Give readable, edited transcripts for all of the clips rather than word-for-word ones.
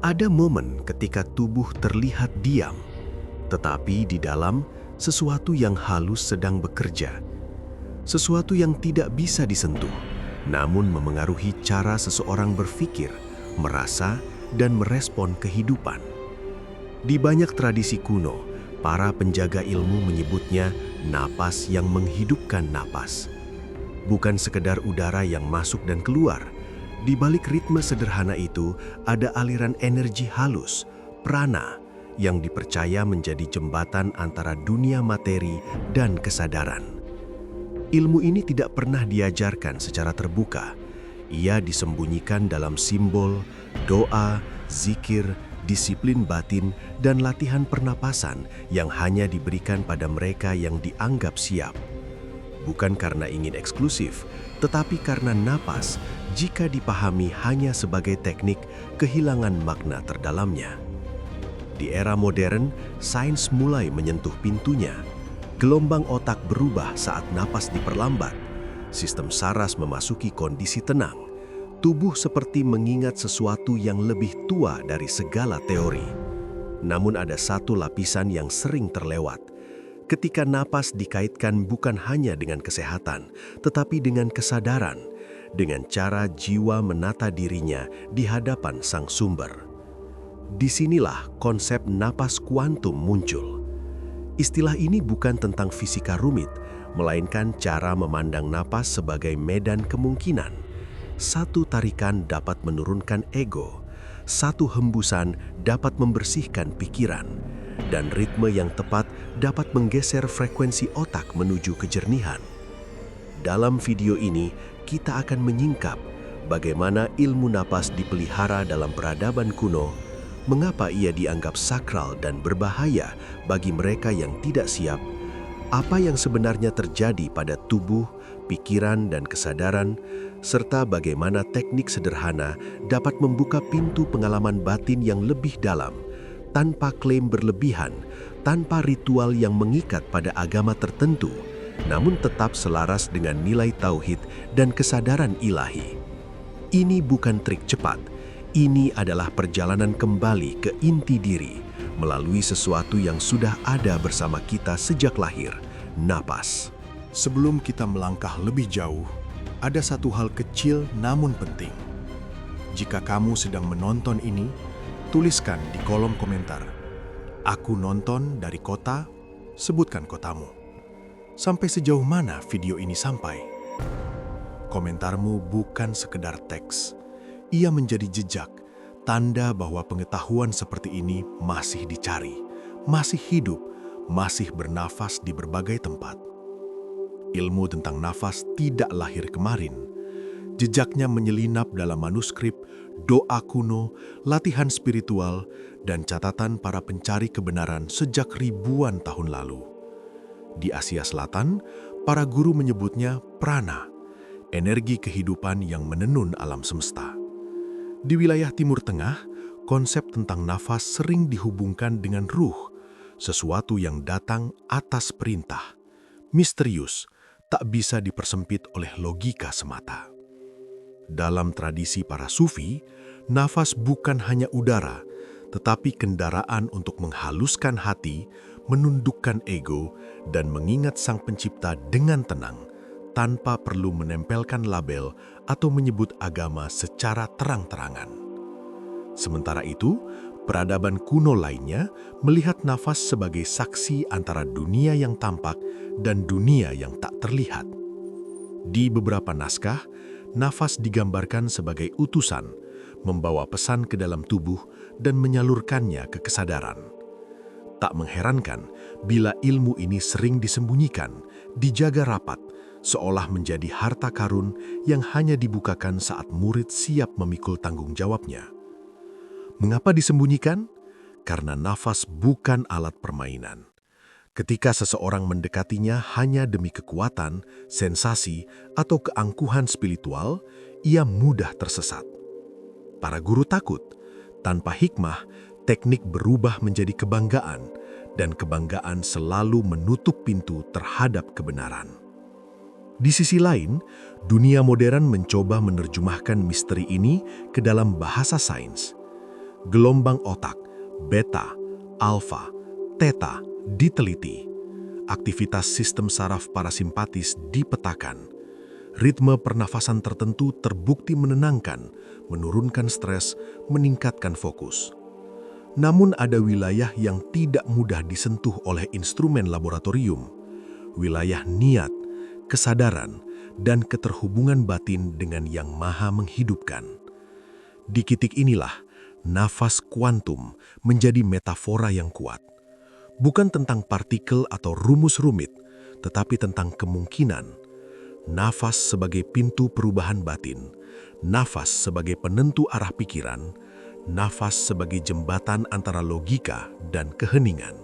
Ada momen ketika tubuh terlihat diam, tetapi di dalam sesuatu yang halus sedang bekerja. Sesuatu yang tidak bisa disentuh, namun memengaruhi cara seseorang berpikir, merasa, dan merespon kehidupan. Di banyak tradisi kuno, para penjaga ilmu menyebutnya napas yang menghidupkan napas. Bukan sekedar udara yang masuk dan keluar. Di balik ritme sederhana itu, ada aliran energi halus, prana, yang dipercaya menjadi jembatan antara dunia materi dan kesadaran. Ilmu ini tidak pernah diajarkan secara terbuka. Ia disembunyikan dalam simbol, doa, zikir, disiplin batin, dan latihan pernapasan yang hanya diberikan pada mereka yang dianggap siap. Bukan karena ingin eksklusif, tetapi karena napas, jika dipahami hanya sebagai teknik, kehilangan makna terdalamnya. Di era modern, sains mulai menyentuh pintunya. Gelombang otak berubah saat napas diperlambat. Sistem saras memasuki kondisi tenang. Tubuh seperti mengingat sesuatu yang lebih tua dari segala teori. Namun ada satu lapisan yang sering terlewat. Ketika napas dikaitkan bukan hanya dengan kesehatan, tetapi dengan kesadaran, dengan cara jiwa menata dirinya di hadapan sang sumber. Disinilah konsep napas kuantum muncul. Istilah ini bukan tentang fisika rumit, melainkan cara memandang napas sebagai medan kemungkinan. Satu tarikan dapat menurunkan ego, satu hembusan dapat membersihkan pikiran, dan ritme yang tepat dapat menggeser frekuensi otak menuju kejernihan. Dalam video ini, kita akan menyingkap bagaimana ilmu napas dipelihara dalam peradaban kuno, mengapa ia dianggap sakral dan berbahaya bagi mereka yang tidak siap, apa yang sebenarnya terjadi pada tubuh, pikiran, dan kesadaran, serta bagaimana teknik sederhana dapat membuka pintu pengalaman batin yang lebih dalam, tanpa klaim berlebihan, tanpa ritual yang mengikat pada agama tertentu, namun tetap selaras dengan nilai tauhid dan kesadaran ilahi. Ini bukan trik cepat, ini adalah perjalanan kembali ke inti diri, melalui sesuatu yang sudah ada bersama kita sejak lahir, napas. Sebelum kita melangkah lebih jauh, ada satu hal kecil namun penting. Jika kamu sedang menonton ini, tuliskan di kolom komentar, "Aku nonton dari kota," sebutkan kotamu. Sampai sejauh mana video ini sampai? Komentarmu bukan sekedar teks. Ia menjadi jejak, tanda bahwa pengetahuan seperti ini masih dicari, masih hidup, masih bernafas di berbagai tempat. Ilmu tentang nafas tidak lahir kemarin. Jejaknya menyelinap dalam manuskrip, doa kuno, latihan spiritual, dan catatan para pencari kebenaran sejak ribuan tahun lalu. Di Asia Selatan, para guru menyebutnya prana, energi kehidupan yang menenun alam semesta. Di wilayah Timur Tengah, konsep tentang nafas sering dihubungkan dengan ruh, sesuatu yang datang atas perintah, misterius, tak bisa dipersempit oleh logika semata. Dalam tradisi para sufi, nafas bukan hanya udara, tetapi kendaraan untuk menghaluskan hati, menundukkan ego, dan mengingat Sang Pencipta dengan tenang, tanpa perlu menempelkan label atau menyebut agama secara terang-terangan. Sementara itu, peradaban kuno lainnya melihat nafas sebagai saksi antara dunia yang tampak dan dunia yang tak terlihat. Di beberapa naskah, nafas digambarkan sebagai utusan, membawa pesan ke dalam tubuh dan menyalurkannya ke kesadaran. Tak mengherankan bila ilmu ini sering disembunyikan, dijaga rapat, seolah menjadi harta karun yang hanya dibukakan saat murid siap memikul tanggung jawabnya. Mengapa disembunyikan? Karena nafas bukan alat permainan. Ketika seseorang mendekatinya hanya demi kekuatan, sensasi, atau keangkuhan spiritual, ia mudah tersesat. Para guru takut, tanpa hikmah, teknik berubah menjadi kebanggaan, dan kebanggaan selalu menutup pintu terhadap kebenaran. Di sisi lain, dunia modern mencoba menerjemahkan misteri ini ke dalam bahasa sains. Gelombang otak, beta, alfa, theta diteliti. Aktivitas sistem saraf parasimpatis dipetakan. Ritme pernafasan tertentu terbukti menenangkan, menurunkan stres, meningkatkan fokus. Namun ada wilayah yang tidak mudah disentuh oleh instrumen laboratorium. Wilayah niat, kesadaran, dan keterhubungan batin dengan Yang Maha Menghidupkan. Di titik inilah, nafas kuantum menjadi metafora yang kuat. Bukan tentang partikel atau rumus rumit, tetapi tentang kemungkinan. Nafas sebagai pintu perubahan batin, nafas sebagai penentu arah pikiran, nafas sebagai jembatan antara logika dan keheningan.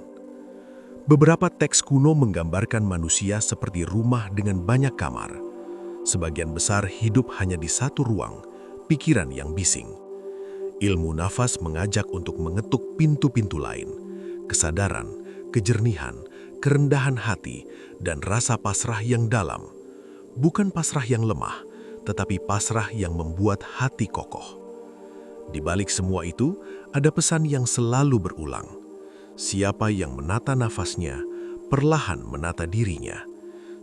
Beberapa teks kuno menggambarkan manusia seperti rumah dengan banyak kamar. Sebagian besar hidup hanya di satu ruang, pikiran yang bising. Ilmu nafas mengajak untuk mengetuk pintu-pintu lain, kesadaran, kejernihan, kerendahan hati, dan rasa pasrah yang dalam. Bukan pasrah yang lemah, tetapi pasrah yang membuat hati kokoh. Di balik semua itu, ada pesan yang selalu berulang. Siapa yang menata nafasnya, perlahan menata dirinya.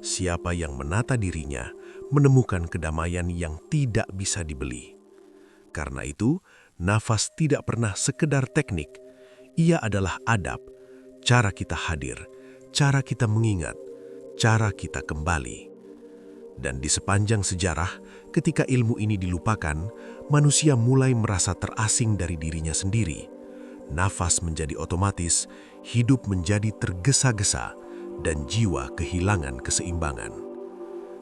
Siapa yang menata dirinya, menemukan kedamaian yang tidak bisa dibeli. Karena itu, nafas tidak pernah sekedar teknik. Ia adalah adab, cara kita hadir, cara kita mengingat, cara kita kembali. Dan di sepanjang sejarah, ketika ilmu ini dilupakan, manusia mulai merasa terasing dari dirinya sendiri. Nafas menjadi otomatis, hidup menjadi tergesa-gesa, dan jiwa kehilangan keseimbangan.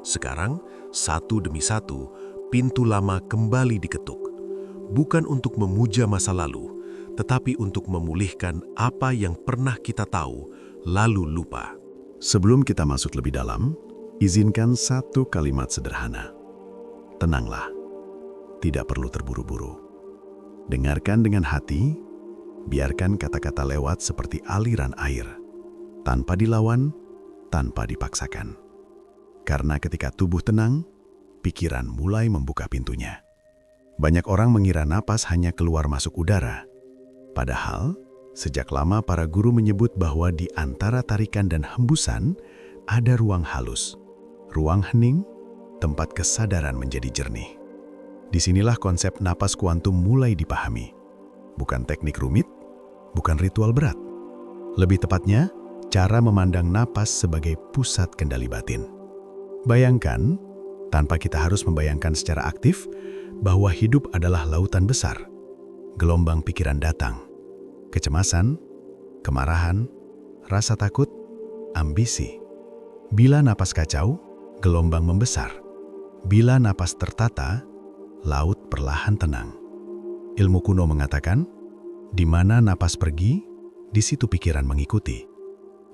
Sekarang, satu demi satu, pintu lama kembali diketuk. Bukan untuk memuja masa lalu, tetapi untuk memulihkan apa yang pernah kita tahu, lalu lupa. Sebelum kita masuk lebih dalam, izinkan satu kalimat sederhana. Tenanglah, tidak perlu terburu-buru. Dengarkan dengan hati, biarkan kata-kata lewat seperti aliran air, tanpa dilawan, tanpa dipaksakan. Karena ketika tubuh tenang, pikiran mulai membuka pintunya. Banyak orang mengira napas hanya keluar masuk udara. Padahal, sejak lama para guru menyebut bahwa di antara tarikan dan hembusan ada ruang halus, ruang hening, tempat kesadaran menjadi jernih. Disinilah konsep napas kuantum mulai dipahami. Bukan teknik rumit, bukan ritual berat. Lebih tepatnya, cara memandang napas sebagai pusat kendali batin. Bayangkan, tanpa kita harus membayangkan secara aktif, bahwa hidup adalah lautan besar. Gelombang pikiran datang. Kecemasan, kemarahan, rasa takut, ambisi. Bila napas kacau, gelombang membesar. Bila napas tertata, laut perlahan tenang. Ilmu kuno mengatakan, di mana napas pergi, di situ pikiran mengikuti.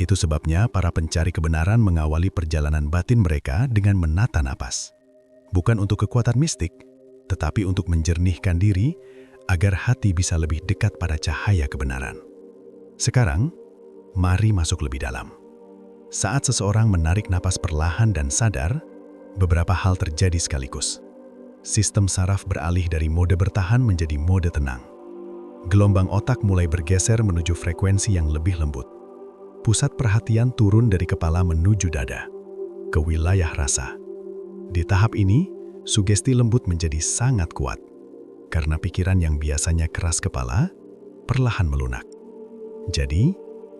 Itu sebabnya para pencari kebenaran mengawali perjalanan batin mereka dengan menata napas. Bukan untuk kekuatan mistik, tetapi untuk menjernihkan diri agar hati bisa lebih dekat pada cahaya kebenaran. Sekarang, mari masuk lebih dalam. Saat seseorang menarik napas perlahan dan sadar, beberapa hal terjadi sekaligus. Sistem saraf beralih dari mode bertahan menjadi mode tenang. Gelombang otak mulai bergeser menuju frekuensi yang lebih lembut. Pusat perhatian turun dari kepala menuju dada, ke wilayah rasa. Di tahap ini, sugesti lembut menjadi sangat kuat, karena pikiran yang biasanya keras kepala, perlahan melunak. Jadi,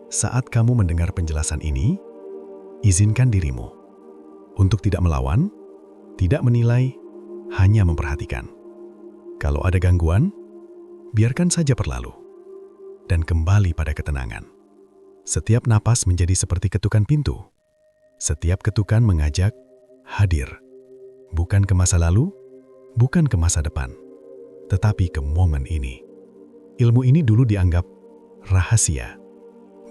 saat kamu mendengar penjelasan ini, izinkan dirimu untuk tidak melawan, tidak menilai, hanya memperhatikan. Kalau ada gangguan, biarkan saja berlalu, dan kembali pada ketenangan. Setiap napas menjadi seperti ketukan pintu. Setiap ketukan mengajak hadir. Bukan ke masa lalu, bukan ke masa depan, tetapi ke momen ini. Ilmu ini dulu dianggap rahasia,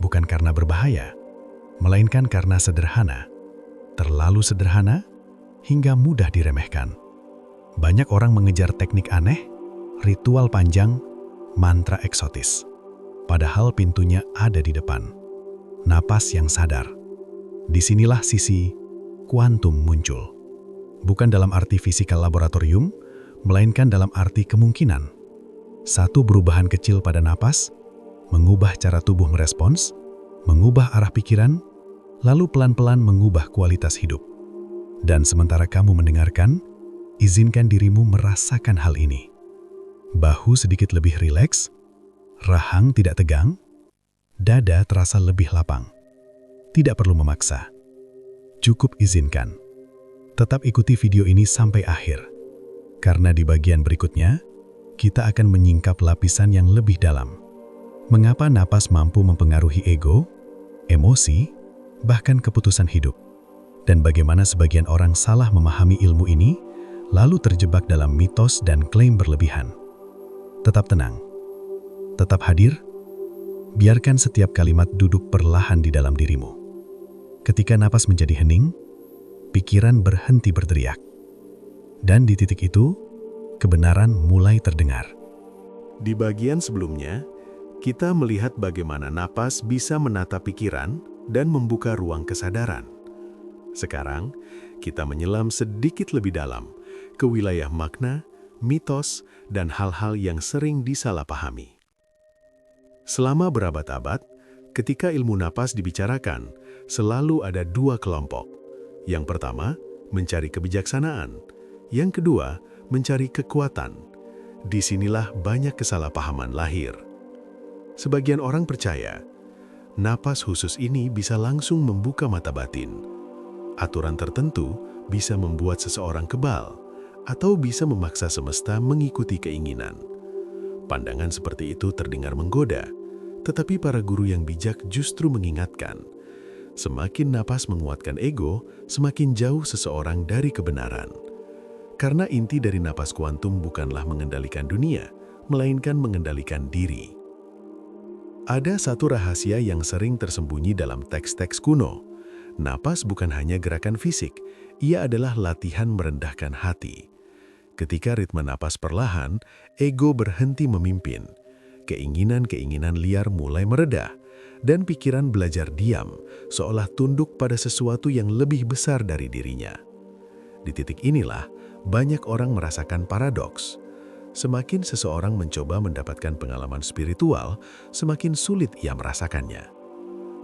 bukan karena berbahaya, melainkan karena sederhana. Terlalu sederhana, hingga mudah diremehkan. Banyak orang mengejar teknik aneh, ritual panjang, mantra eksotis. Padahal pintunya ada di depan. Napas yang sadar. Disinilah sisi kuantum muncul. Bukan dalam arti fisikal laboratorium, melainkan dalam arti kemungkinan. Satu perubahan kecil pada napas, mengubah cara tubuh merespons, mengubah arah pikiran, lalu pelan-pelan mengubah kualitas hidup. Dan sementara kamu mendengarkan, izinkan dirimu merasakan hal ini. Bahu sedikit lebih rileks, rahang tidak tegang, dada terasa lebih lapang. Tidak perlu memaksa. Cukup izinkan. Tetap ikuti video ini sampai akhir. Karena di bagian berikutnya, kita akan menyingkap lapisan yang lebih dalam. Mengapa napas mampu mempengaruhi ego, emosi, bahkan keputusan hidup? Dan bagaimana sebagian orang salah memahami ilmu ini, lalu terjebak dalam mitos dan klaim berlebihan. Tetap tenang. Tetap hadir. Biarkan setiap kalimat duduk perlahan di dalam dirimu. Ketika napas menjadi hening, pikiran berhenti berteriak. Dan di titik itu, kebenaran mulai terdengar. Di bagian sebelumnya, kita melihat bagaimana napas bisa menata pikiran dan membuka ruang kesadaran. Sekarang, kita menyelam sedikit lebih dalam ke wilayah makna, mitos, dan hal-hal yang sering disalahpahami. Selama berabad-abad, ketika ilmu napas dibicarakan, selalu ada dua kelompok. Yang pertama, mencari kebijaksanaan. Yang kedua, mencari kekuatan. Disinilah banyak kesalahpahaman lahir. Sebagian orang percaya, napas khusus ini bisa langsung membuka mata batin. Aturan tertentu bisa membuat seseorang kebal, atau bisa memaksa semesta mengikuti keinginan. Pandangan seperti itu terdengar menggoda, tetapi para guru yang bijak justru mengingatkan, semakin napas menguatkan ego, semakin jauh seseorang dari kebenaran. Karena inti dari napas kuantum bukanlah mengendalikan dunia, melainkan mengendalikan diri. Ada satu rahasia yang sering tersembunyi dalam teks-teks kuno. Napas bukan hanya gerakan fisik, ia adalah latihan merendahkan hati. Ketika ritme napas perlahan, ego berhenti memimpin. Keinginan-keinginan liar mulai meredah, dan pikiran belajar diam, seolah tunduk pada sesuatu yang lebih besar dari dirinya. Di titik inilah, banyak orang merasakan paradoks. Semakin seseorang mencoba mendapatkan pengalaman spiritual, semakin sulit ia merasakannya.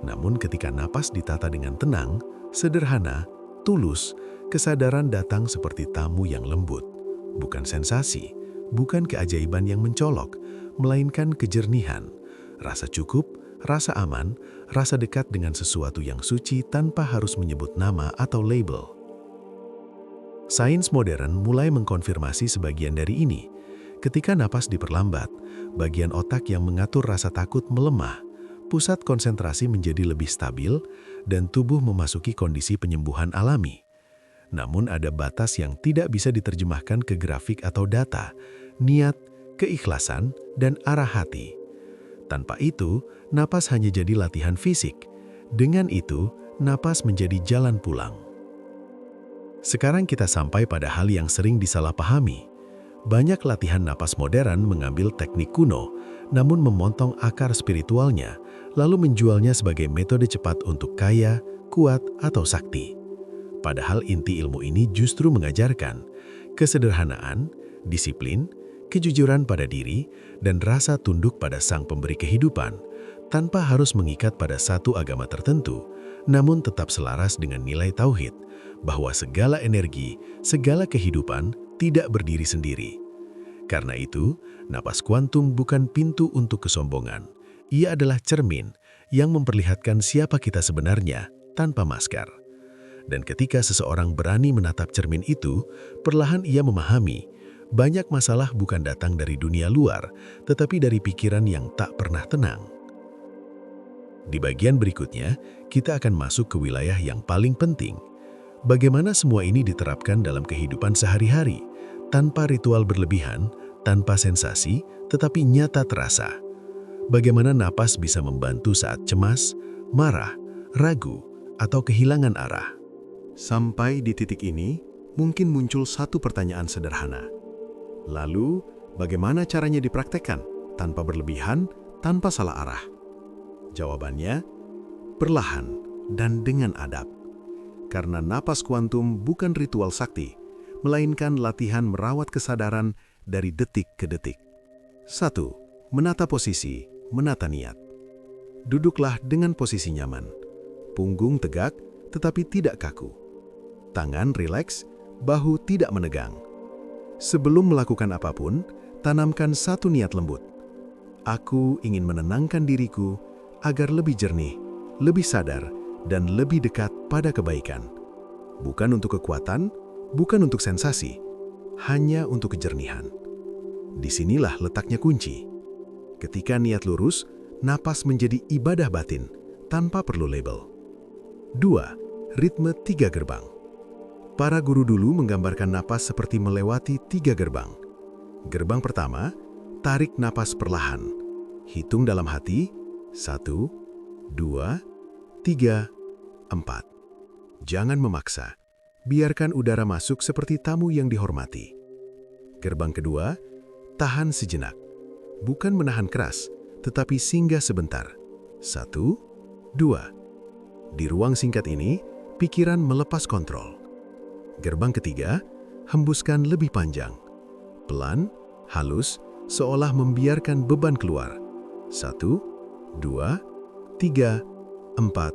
Namun ketika napas ditata dengan tenang, sederhana, tulus, kesadaran datang seperti tamu yang lembut. Bukan sensasi, bukan keajaiban yang mencolok, melainkan kejernihan, rasa cukup, rasa aman, rasa dekat dengan sesuatu yang suci tanpa harus menyebut nama atau label. Sains modern mulai mengkonfirmasi sebagian dari ini. Ketika napas diperlambat, bagian otak yang mengatur rasa takut melemah, pusat konsentrasi menjadi lebih stabil, dan tubuh memasuki kondisi penyembuhan alami. Namun ada batas yang tidak bisa diterjemahkan ke grafik atau data, niat, keikhlasan, dan arah hati. Tanpa itu, napas hanya jadi latihan fisik. Dengan itu, napas menjadi jalan pulang. Sekarang kita sampai pada hal yang sering disalahpahami. Banyak latihan napas modern mengambil teknik kuno, namun memotong akar spiritualnya, lalu menjualnya sebagai metode cepat untuk kaya, kuat, atau sakti. Padahal inti ilmu ini justru mengajarkan kesederhanaan, disiplin, kejujuran pada diri, dan rasa tunduk pada Sang Pemberi kehidupan, tanpa harus mengikat pada satu agama tertentu, namun tetap selaras dengan nilai tauhid, bahwa segala energi, segala kehidupan tidak berdiri sendiri. Karena itu, napas kuantum bukan pintu untuk kesombongan. Ia adalah cermin yang memperlihatkan siapa kita sebenarnya tanpa masker. Dan ketika seseorang berani menatap cermin itu, perlahan ia memahami, banyak masalah bukan datang dari dunia luar, tetapi dari pikiran yang tak pernah tenang. Di bagian berikutnya, kita akan masuk ke wilayah yang paling penting. Bagaimana semua ini diterapkan dalam kehidupan sehari-hari, tanpa ritual berlebihan, tanpa sensasi, tetapi nyata terasa. Bagaimana napas bisa membantu saat cemas, marah, ragu, atau kehilangan arah. Sampai di titik ini, mungkin muncul satu pertanyaan sederhana. Lalu, bagaimana caranya dipraktekkan tanpa berlebihan, tanpa salah arah? Jawabannya, perlahan dan dengan adab. Karena napas kuantum bukan ritual sakti, melainkan latihan merawat kesadaran dari detik ke detik. 1. Menata posisi, menata niat. Duduklah dengan posisi nyaman. Punggung tegak tetapi tidak kaku. Tangan rileks, bahu tidak menegang. Sebelum melakukan apapun, tanamkan satu niat lembut. Aku ingin menenangkan diriku agar lebih jernih, lebih sadar, dan lebih dekat pada kebaikan. Bukan untuk kekuatan, bukan untuk sensasi, hanya untuk kejernihan. Disinilah letaknya kunci. Ketika niat lurus, napas menjadi ibadah batin tanpa perlu label. 2. Ritme 3 gerbang. Para guru dulu menggambarkan napas seperti melewati 3 gerbang. Gerbang pertama, tarik napas perlahan. Hitung dalam hati, 1, 2, 3, 4. Jangan memaksa, biarkan udara masuk seperti tamu yang dihormati. Gerbang kedua, tahan sejenak. Bukan menahan keras, tetapi singgah sebentar. 1, 2. Di ruang singkat ini, pikiran melepas kontrol. Gerbang ketiga, hembuskan lebih panjang. Pelan, halus, seolah membiarkan beban keluar. 1, 2, 3, 4,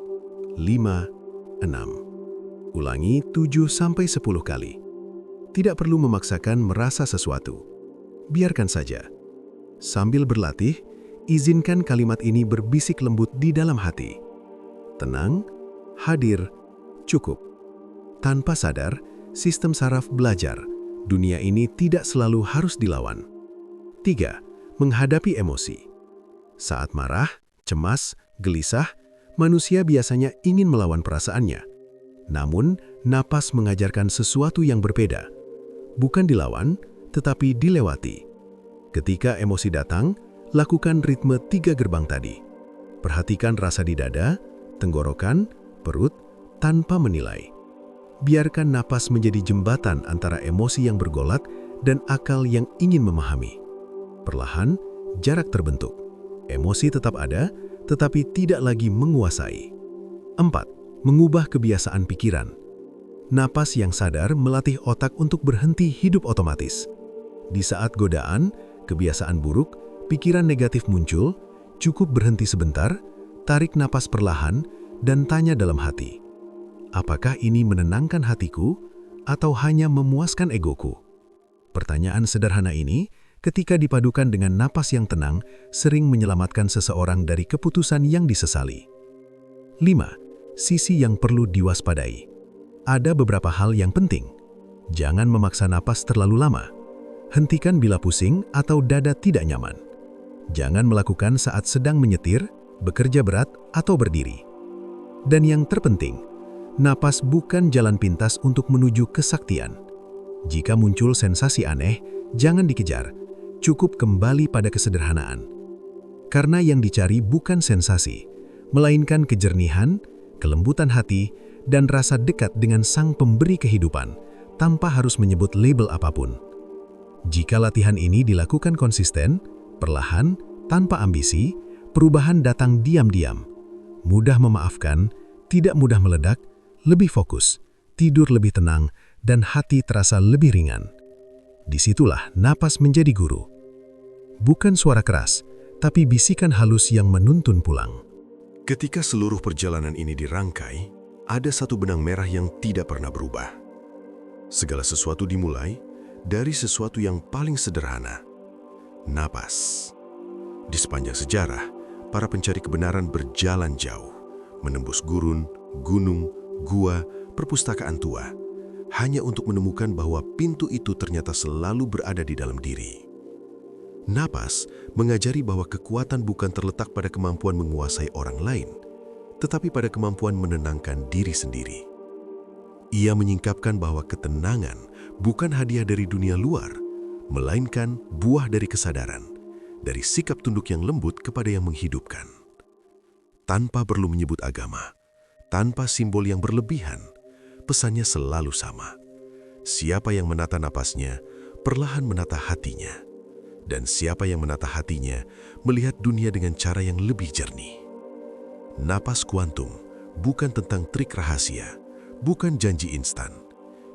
5, 6. Ulangi 7-10 kali. Tidak perlu memaksakan merasa sesuatu. Biarkan saja. Sambil berlatih, izinkan kalimat ini berbisik lembut di dalam hati. Tenang, hadir, cukup. Tanpa sadar, sistem saraf belajar. Dunia ini tidak selalu harus dilawan. 3. Menghadapi emosi. Saat marah, cemas, gelisah, manusia biasanya ingin melawan perasaannya. Namun, napas mengajarkan sesuatu yang berbeda. Bukan dilawan, tetapi dilewati. Ketika emosi datang, lakukan ritme 3 gerbang tadi. Perhatikan rasa di dada, tenggorokan, perut, tanpa menilai. Biarkan napas menjadi jembatan antara emosi yang bergolak dan akal yang ingin memahami. Perlahan, jarak terbentuk. Emosi tetap ada, tetapi tidak lagi menguasai. 4. Mengubah kebiasaan pikiran. Napas yang sadar melatih otak untuk berhenti hidup otomatis. Di saat godaan, kebiasaan buruk, pikiran negatif muncul, cukup berhenti sebentar, tarik napas perlahan, dan tanya dalam hati. Apakah ini menenangkan hatiku atau hanya memuaskan egoku? Pertanyaan sederhana ini, ketika dipadukan dengan napas yang tenang, sering menyelamatkan seseorang dari keputusan yang disesali. 5. Sisi yang perlu diwaspadai. Ada beberapa hal yang penting. Jangan memaksa napas terlalu lama. Hentikan bila pusing atau dada tidak nyaman. Jangan melakukan saat sedang menyetir, bekerja berat, atau berdiri. Dan yang terpenting, napas bukan jalan pintas untuk menuju kesaktian. Jika muncul sensasi aneh, jangan dikejar. Cukup kembali pada kesederhanaan. Karena yang dicari bukan sensasi, melainkan kejernihan, kelembutan hati, dan rasa dekat dengan Sang Pemberi kehidupan, tanpa harus menyebut label apapun. Jika latihan ini dilakukan konsisten, perlahan, tanpa ambisi, perubahan datang diam-diam. Mudah memaafkan, tidak mudah meledak, lebih fokus, tidur lebih tenang, dan hati terasa lebih ringan. Disitulah napas menjadi guru. Bukan suara keras, tapi bisikan halus yang menuntun pulang. Ketika seluruh perjalanan ini dirangkai, ada satu benang merah yang tidak pernah berubah. Segala sesuatu dimulai dari sesuatu yang paling sederhana, napas. Di sepanjang sejarah, para pencari kebenaran berjalan jauh, menembus gurun, gunung, gua, perpustakaan tua, hanya untuk menemukan bahwa pintu itu ternyata selalu berada di dalam diri. Napas mengajari bahwa kekuatan bukan terletak pada kemampuan menguasai orang lain, tetapi pada kemampuan menenangkan diri sendiri. Ia menyingkapkan bahwa ketenangan bukan hadiah dari dunia luar, melainkan buah dari kesadaran, dari sikap tunduk yang lembut kepada yang menghidupkan. Tanpa perlu menyebut agama, tanpa simbol yang berlebihan, pesannya selalu sama. Siapa yang menata napasnya, perlahan menata hatinya. Dan siapa yang menata hatinya, melihat dunia dengan cara yang lebih jernih. Napas kuantum bukan tentang trik rahasia, bukan janji instan.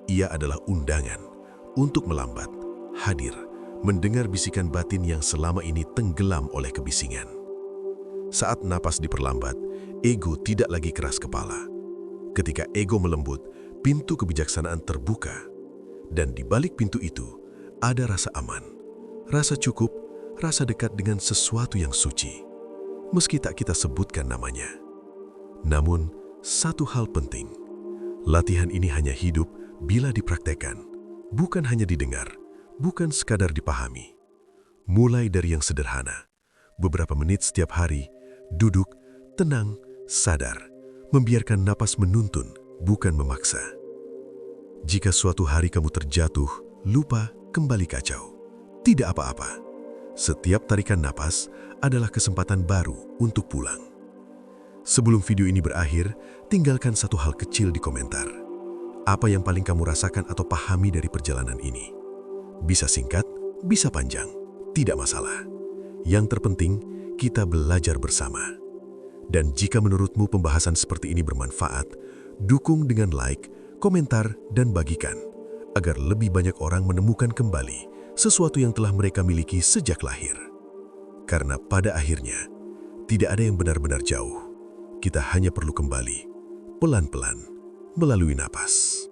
Ia adalah undangan untuk melambat, hadir, mendengar bisikan batin yang selama ini tenggelam oleh kebisingan. Saat napas diperlambat, ego tidak lagi keras kepala. Ketika ego melembut, pintu kebijaksanaan terbuka. Dan di balik pintu itu, ada rasa aman, rasa cukup, rasa dekat dengan sesuatu yang suci. Meski tak kita sebutkan namanya. Namun, satu hal penting. Latihan ini hanya hidup bila dipraktekkan, bukan hanya didengar, bukan sekadar dipahami. Mulai dari yang sederhana, beberapa menit setiap hari, duduk, tenang, sadar, membiarkan napas menuntun, bukan memaksa. Jika suatu hari kamu terjatuh, lupa, kembali kacau, tidak apa-apa. Setiap tarikan napas adalah kesempatan baru untuk pulang. Sebelum video ini berakhir, tinggalkan satu hal kecil di komentar. Apa yang paling kamu rasakan atau pahami dari perjalanan ini? Bisa singkat, bisa panjang, tidak masalah. Yang terpenting, kita belajar bersama. Dan jika menurutmu pembahasan seperti ini bermanfaat, dukung dengan like, komentar, dan bagikan, agar lebih banyak orang menemukan kembali sesuatu yang telah mereka miliki sejak lahir. Karena pada akhirnya, tidak ada yang benar-benar jauh. Kita hanya perlu kembali, pelan-pelan, melalui napas.